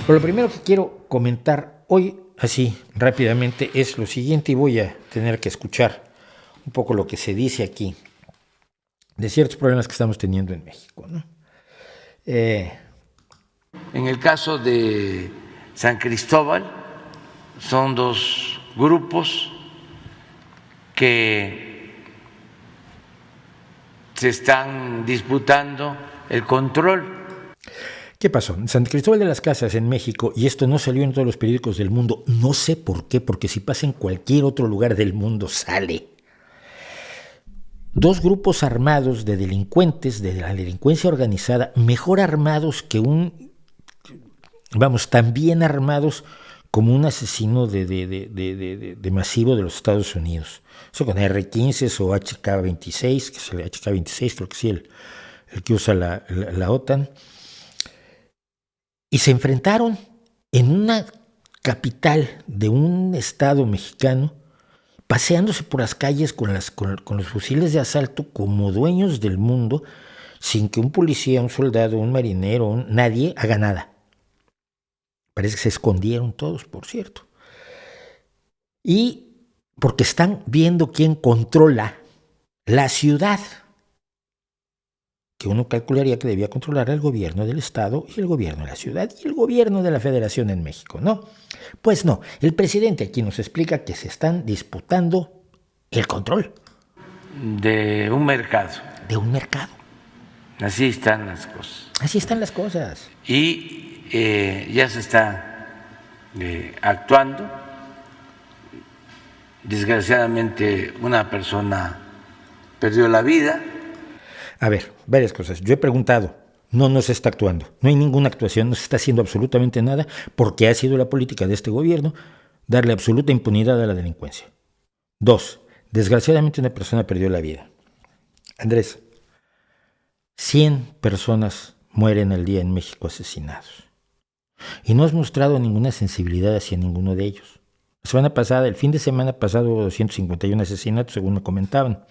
Pero lo primero que quiero comentar hoy, así rápidamente, es lo siguiente, y voy a tener que escuchar un poco lo que se dice aquí de ciertos problemas que estamos teniendo en México, ¿no? En el caso de San Cristóbal, son dos grupos que se están disputando el control. ¿Qué pasó? En San Cristóbal de las Casas, en México, y esto no salió en todos los periódicos del mundo, no sé por qué, porque si pasa en cualquier otro lugar del mundo sale. Dos grupos armados de delincuentes, de la delincuencia organizada, mejor armados que tan bien armados como un asesino de masivo de los Estados Unidos. Eso con R-15 o HK-26, que es el HK-26, creo que sí, el que usa la OTAN. Y se enfrentaron en una capital de un estado mexicano, paseándose por las calles con los fusiles de asalto como dueños del mundo, sin que un policía, un soldado, un marinero, nadie haga nada. Parece que se escondieron todos, por cierto. Y porque están viendo quién controla la ciudad, que uno calcularía que debía controlar el gobierno del estado y el gobierno de la ciudad y el gobierno de la federación en México, ¿no? Pues no, el presidente aquí nos explica que se están disputando el control. De un mercado. De un mercado. Así están las cosas. Así están las cosas. Y ya se está actuando. Desgraciadamente una persona perdió la vida. A ver, varias cosas. Yo he preguntado, no se está actuando. No hay ninguna actuación, no se está haciendo absolutamente nada, porque ha sido la política de este gobierno darle absoluta impunidad a la delincuencia. 2, desgraciadamente una persona perdió la vida. Andrés, 100 personas mueren al día en México asesinados. Y no has mostrado ninguna sensibilidad hacia ninguno de ellos. La semana pasada, el fin de semana pasado, hubo 251 asesinatos, según me comentaban.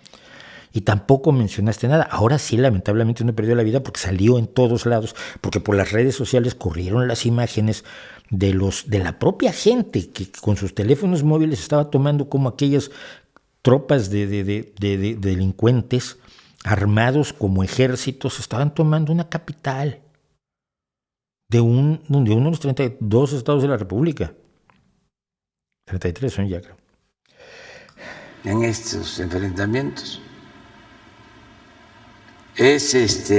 Y tampoco mencionaste nada. Ahora sí, lamentablemente uno perdió la vida porque salió en todos lados, porque por las redes sociales corrieron las imágenes de la propia gente que con sus teléfonos móviles estaba tomando como aquellas tropas de delincuentes armados como ejércitos estaban tomando una capital de uno de los 32 estados de la República. 33 son ya, creo. En estos enfrentamientos es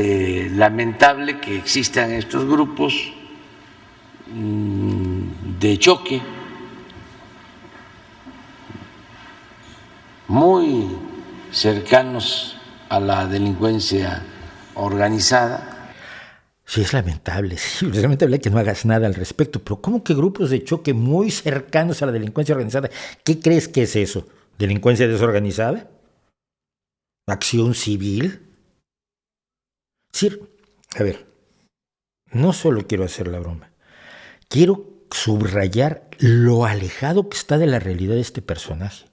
lamentable que existan estos grupos de choque muy cercanos a la delincuencia organizada. Sí, es lamentable que no hagas nada al respecto, pero ¿cómo que grupos de choque muy cercanos a la delincuencia organizada? ¿Qué crees que es eso? ¿Delincuencia desorganizada? ¿Acción civil? Sí, a ver, no solo quiero hacer la broma, quiero subrayar lo alejado que está de la realidad de este personaje,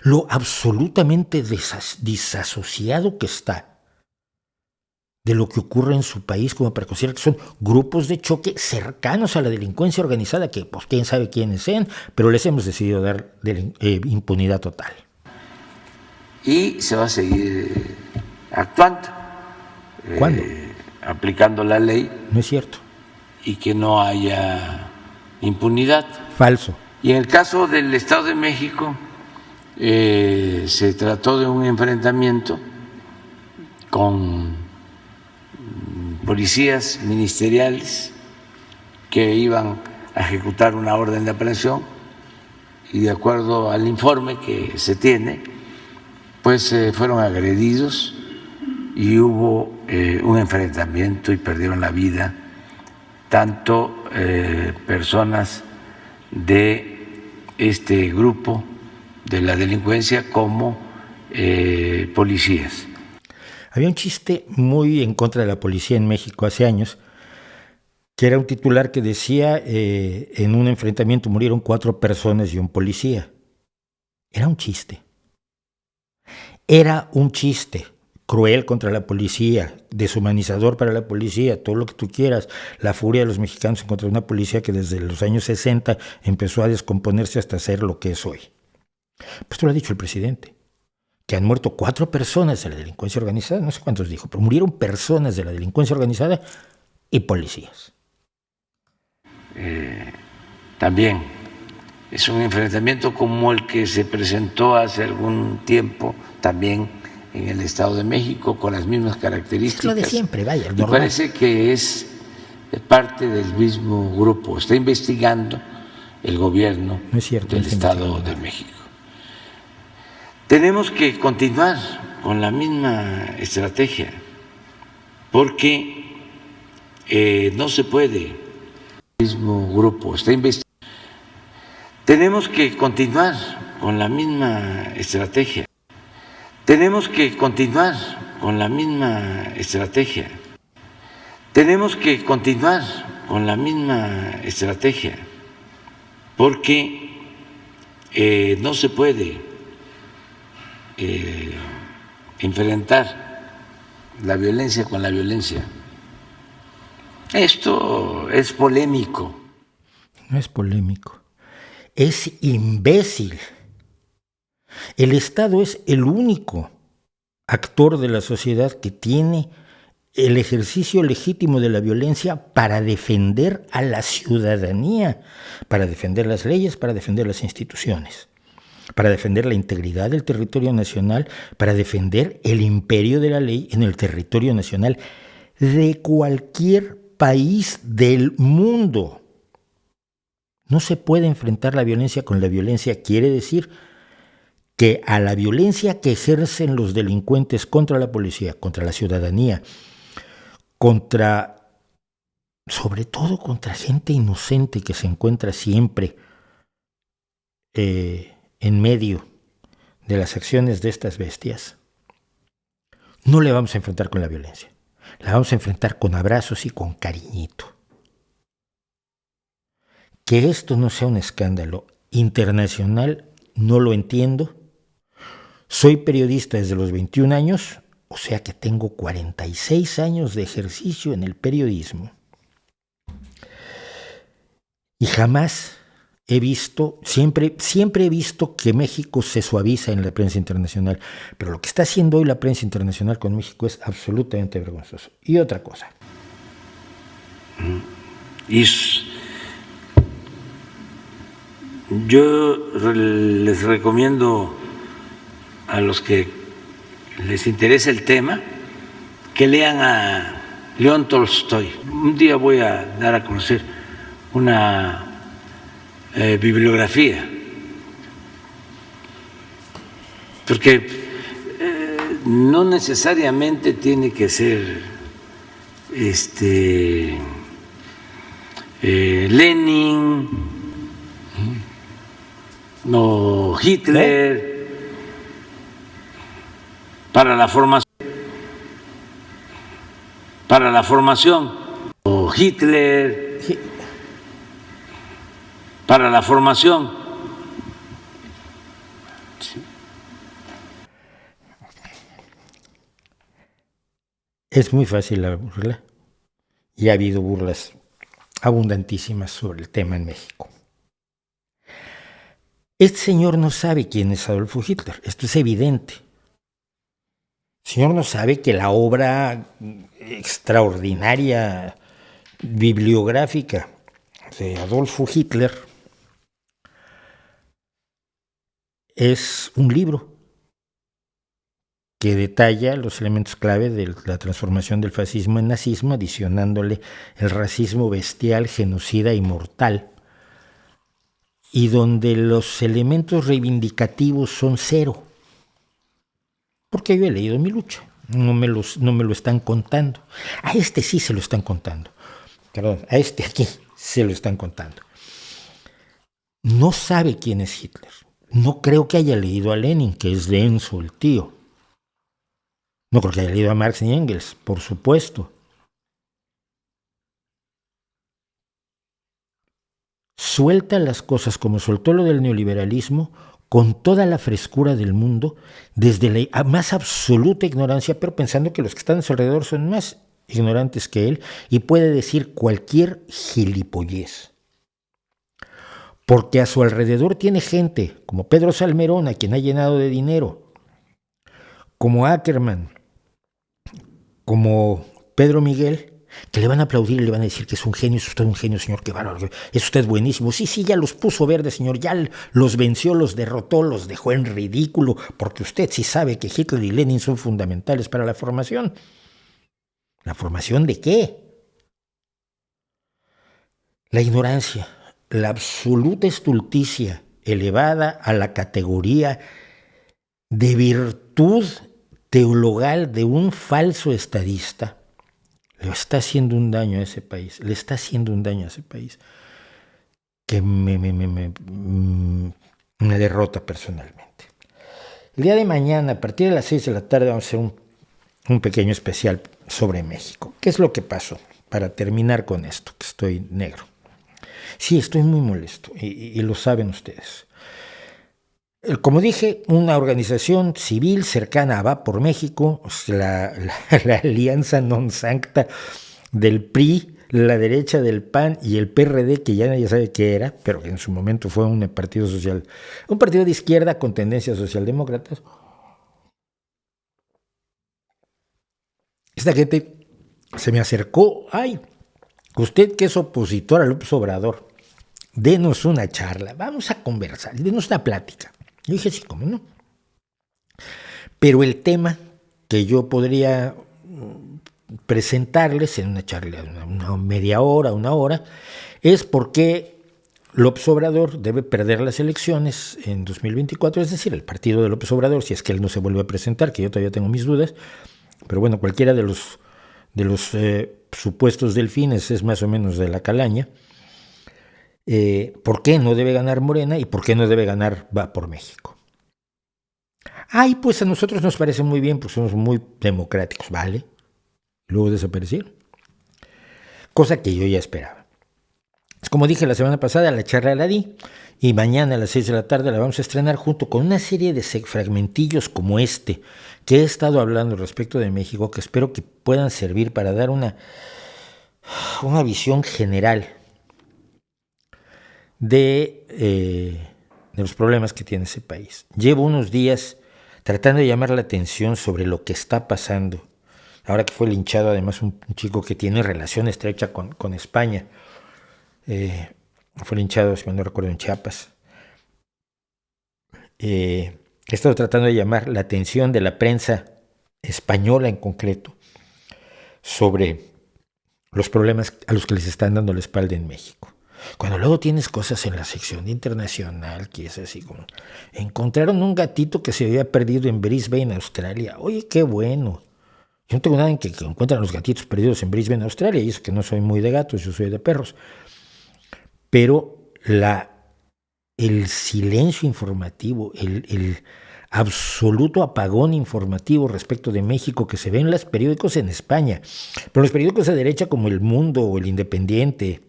lo absolutamente disasociado que está de lo que ocurre en su país, como para considerar que son grupos de choque cercanos a la delincuencia organizada, que pues quién sabe quiénes sean, pero les hemos decidido dar impunidad total. Y se va a seguir actuando. ¿Cuándo? Aplicando la ley. No es cierto. Y que no haya impunidad. Falso. Y en el caso del Estado de México, se trató de un enfrentamiento con policías ministeriales que iban a ejecutar una orden de aprehensión y de acuerdo al informe que se tiene, pues fueron agredidos y hubo un enfrentamiento y perdieron la vida tanto personas de este grupo de la delincuencia como policías. Había un chiste muy en contra de la policía en México hace años, que era un titular que decía, en un enfrentamiento murieron 4 personas y un policía. Era un chiste. Era un chiste. cruel contra la policía, deshumanizador para la policía, todo lo que tú quieras, la furia de los mexicanos en contra de una policía que desde los años 60 empezó a descomponerse hasta ser lo que es hoy. Pues esto lo ha dicho el presidente, que han muerto 4 personas de la delincuencia organizada, no sé cuántos dijo, pero murieron personas de la delincuencia organizada y policías. También es un enfrentamiento como el que se presentó hace algún tiempo también en el Estado de México con las mismas características. Es lo de siempre, vaya. Me parece que es parte del mismo grupo. Está investigando el gobierno del Estado de México. Tenemos que continuar con la misma estrategia porque no se puede. El mismo grupo está investigando. Tenemos que continuar con la misma estrategia. Tenemos que continuar con la misma estrategia. Tenemos que continuar con la misma estrategia porque no se puede enfrentar la violencia con la violencia. Esto es polémico. No es polémico, es imbécil. El Estado es el único actor de la sociedad que tiene el ejercicio legítimo de la violencia para defender a la ciudadanía, para defender las leyes, para defender las instituciones, para defender la integridad del territorio nacional, para defender el imperio de la ley en el territorio nacional de cualquier país del mundo. No se puede enfrentar la violencia con la violencia, quiere decir que a la violencia que ejercen los delincuentes contra la policía, contra la ciudadanía, sobre todo contra gente inocente que se encuentra siempre en medio de las acciones de estas bestias, no le vamos a enfrentar con la violencia, la vamos a enfrentar con abrazos y con cariñito. Que esto no sea un escándalo internacional, no lo entiendo. Soy periodista desde los 21 años, o sea que tengo 46 años de ejercicio en el periodismo. Y jamás he visto, siempre he visto que México se suaviza en la prensa internacional, pero lo que está haciendo hoy la prensa internacional con México es absolutamente vergonzoso. Y otra cosa. Yo les recomiendo a los que les interesa el tema que lean a León Tolstoy. Un día voy a dar a conocer una bibliografía, porque no necesariamente tiene que ser Lenin o Hitler para la formación o Hitler para la formación. Es muy fácil la burla y ha habido burlas abundantísimas sobre el tema en México. Este señor no sabe quién es Adolfo Hitler, esto es evidente. El señor no sabe que la obra extraordinaria bibliográfica de Adolfo Hitler es un libro que detalla los elementos clave de la transformación del fascismo en nazismo, adicionándole el racismo bestial, genocida y mortal, y donde los elementos reivindicativos son cero. Porque yo he leído Mi lucha, no me lo están contando. A este sí se lo están contando. Perdón, a este aquí se lo están contando. No sabe quién es Hitler. No creo que haya leído a Lenin, que es denso el tío. No creo que haya leído a Marx ni Engels, por supuesto. Suelta las cosas como soltó lo del neoliberalismo con toda la frescura del mundo, desde la más absoluta ignorancia, pero pensando que los que están a su alrededor son más ignorantes que él y puede decir cualquier gilipollez. Porque a su alrededor tiene gente como Pedro Salmerón, a quien ha llenado de dinero, como Ackerman, como Pedro Miguel, que le van a aplaudir y le van a decir que es un genio, es usted un genio, señor, qué bárbaro, es usted buenísimo. Sí, ya los puso verdes, señor, ya los venció, los derrotó, los dejó en ridículo, porque usted sí sabe que Hitler y Lenin son fundamentales para la formación. ¿La formación de qué? La ignorancia, la absoluta estulticia elevada a la categoría de virtud teologal de un falso estadista, le está haciendo un daño a ese país, que me derrota personalmente. El día de mañana, a partir de las 6 de la tarde, vamos a hacer un pequeño especial sobre México. ¿Qué es lo que pasó? Para terminar con esto, que estoy negro. Sí, estoy muy molesto, y lo saben ustedes. Como dije, una organización civil cercana a Va por México, la alianza non sancta del PRI, la derecha del PAN y el PRD, que ya nadie sabe qué era, pero que en su momento fue un partido social, un partido de izquierda con tendencias socialdemócratas. Esta gente se me acercó, ay, usted que es opositor a López Obrador, denos una charla, vamos a conversar, denos una plática. Yo dije, sí, cómo no. Pero el tema que yo podría presentarles en una charla, una media hora, una hora, es por qué López Obrador debe perder las elecciones en 2024, es decir, el partido de López Obrador, si es que él no se vuelve a presentar, que yo todavía tengo mis dudas, pero bueno, cualquiera de los supuestos delfines es más o menos de la calaña. ¿Por qué no debe ganar Morena y por qué no debe ganar Va por México? Ay, pues a nosotros nos parece muy bien, pues somos muy democráticos, ¿vale? Luego desaparecieron. Cosa que yo ya esperaba. Es como dije la semana pasada, la charla la di, y mañana a las 6 de la tarde la vamos a estrenar junto con una serie de fragmentillos como este, que he estado hablando respecto de México, que espero que puedan servir para dar una visión general de los problemas que tiene ese país. Llevo unos días tratando de llamar la atención sobre lo que está pasando. Ahora que fue linchado además un chico que tiene relación estrecha con España. Fue linchado, si no recuerdo, en Chiapas. He estado tratando de llamar la atención de la prensa española en concreto sobre los problemas a los que les están dando la espalda en México. Cuando luego tienes cosas en la sección internacional que es así como encontraron un gatito que se había perdido en Brisbane, Australia. Oye, qué bueno. Yo no tengo nada en que encuentran los gatitos perdidos en Brisbane, Australia, y eso que no soy muy de gatos, yo soy de perros. Pero el silencio informativo, el absoluto apagón informativo respecto de México que se ve en los periódicos en España, pero los periódicos de derecha como El Mundo o El Independiente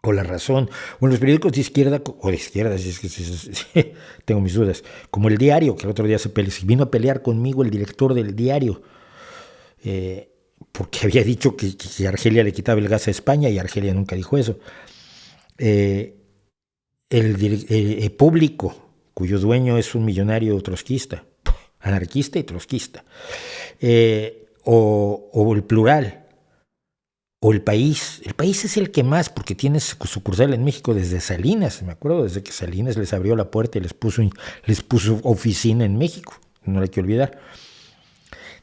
o La Razón, o en los periódicos de izquierda, tengo mis dudas, como El Diario, que el otro día se vino a pelear conmigo el director del Diario, porque había dicho que Argelia le quitaba el gas a España y Argelia nunca dijo eso. El Público, cuyo dueño es un millonario trotskista, anarquista y trotskista, o El Plural, o El País. El País es el que más, porque tiene sucursal en México desde Salinas, me acuerdo, desde que Salinas les abrió la puerta y les puso oficina en México, no hay que olvidar.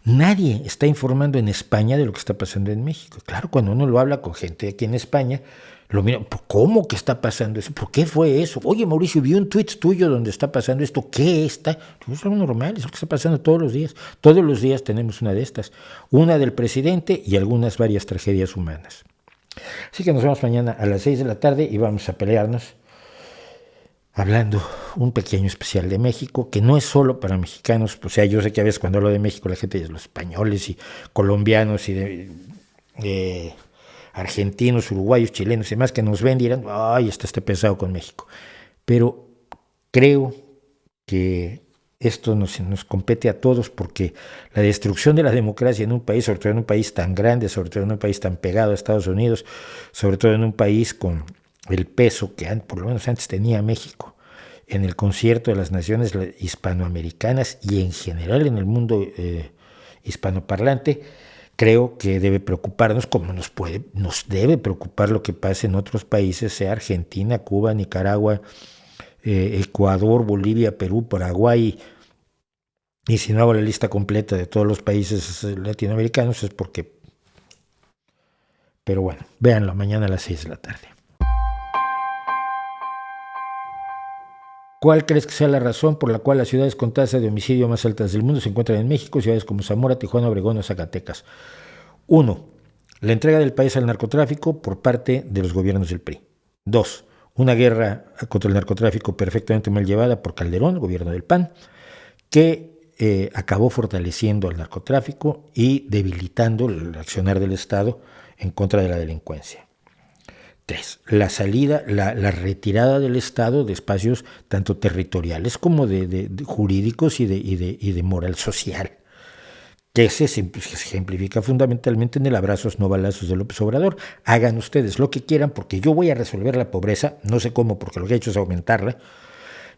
Nadie está informando en España de lo que está pasando en México. Claro, cuando uno lo habla con gente aquí en España, lo mira, ¿cómo que está pasando eso? ¿Por qué fue eso? Oye, Mauricio, vi un tuit tuyo donde está pasando esto. ¿Qué está? Es algo normal, es lo que está pasando todos los días. Todos los días tenemos una de estas. Una del presidente y varias tragedias humanas. Así que nos vemos mañana a las 6 de la tarde y vamos a pelearnos hablando un pequeño especial de México, que no es solo para mexicanos. O sea, yo sé que a veces cuando hablo de México la gente dice los españoles y colombianos y argentinos, uruguayos, chilenos y demás que nos ven dirán, ay, está pesado con México. Pero creo que esto nos compete a todos, porque la destrucción de la democracia en un país, sobre todo en un país tan grande, sobre todo en un país tan pegado a Estados Unidos, sobre todo en un país con el peso que por lo menos antes tenía México en el concierto de las naciones hispanoamericanas y en general en el mundo hispanoparlante, creo que debe preocuparnos, como nos debe preocupar lo que pasa en otros países, sea Argentina, Cuba, Nicaragua, Ecuador, Bolivia, Perú, Paraguay, y si no hago la lista completa de todos los países latinoamericanos es porque... Pero bueno, véanlo mañana a las 6 de la tarde. ¿Cuál crees que sea la razón por la cual las ciudades con tasa de homicidio más altas del mundo se encuentran en México, ciudades como Zamora, Tijuana, Obregón o Zacatecas? 1. La entrega del país al narcotráfico por parte de los gobiernos del PRI. 2. Una guerra contra el narcotráfico perfectamente mal llevada por Calderón, gobierno del PAN, que acabó fortaleciendo al narcotráfico y debilitando el accionar del Estado en contra de la delincuencia. 3. La retirada del Estado de espacios tanto territoriales como de jurídicos y de moral social, que se ejemplifica fundamentalmente en el abrazos no balazos de López Obrador. Hagan ustedes lo que quieran porque yo voy a resolver la pobreza, no sé cómo, porque lo que he hecho es aumentarla.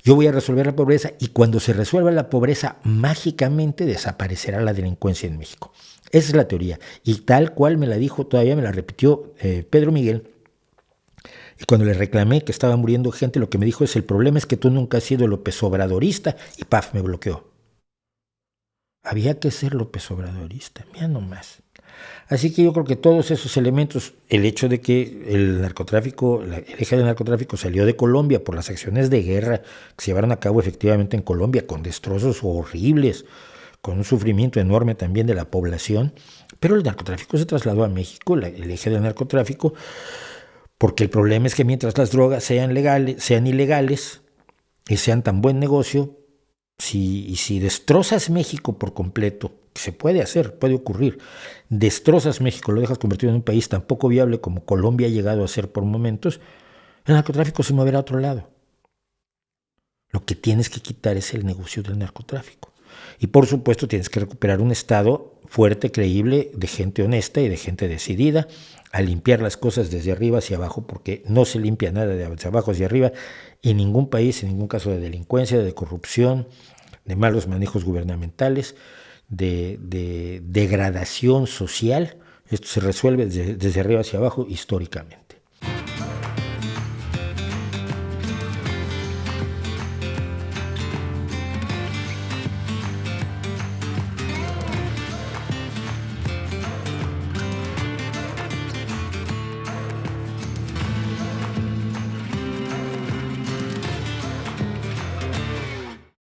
Yo voy a resolver la pobreza y cuando se resuelva la pobreza, mágicamente desaparecerá la delincuencia en México. Esa es la teoría. Y tal cual me la dijo, todavía me la repitió Pedro Miguel. Y cuando le reclamé que estaba muriendo gente, lo que me dijo es: el problema es que tú nunca has sido López Obradorista. Y paf, me bloqueó. Había que ser López Obradorista, mira nomás. Así que yo creo que todos esos elementos, el hecho de que el eje del narcotráfico salió de Colombia por las acciones de guerra que se llevaron a cabo efectivamente en Colombia, con destrozos horribles, con un sufrimiento enorme también de la población, pero el narcotráfico se trasladó a México, el eje del narcotráfico, porque el problema es que mientras las drogas sean ilegales y sean tan buen negocio, si destrozas México por completo, que se puede hacer, puede ocurrir, destrozas México, lo dejas convertido en un país tan poco viable como Colombia ha llegado a ser por momentos, el narcotráfico se moverá a otro lado. Lo que tienes que quitar es el negocio del narcotráfico. Y por supuesto tienes que recuperar un Estado fuerte, creíble, de gente honesta y de gente decidida a limpiar las cosas desde arriba hacia abajo, porque no se limpia nada de abajo hacia arriba en ningún país, en ningún caso de delincuencia, de corrupción, de malos manejos gubernamentales, de degradación social. Esto se resuelve desde arriba hacia abajo históricamente.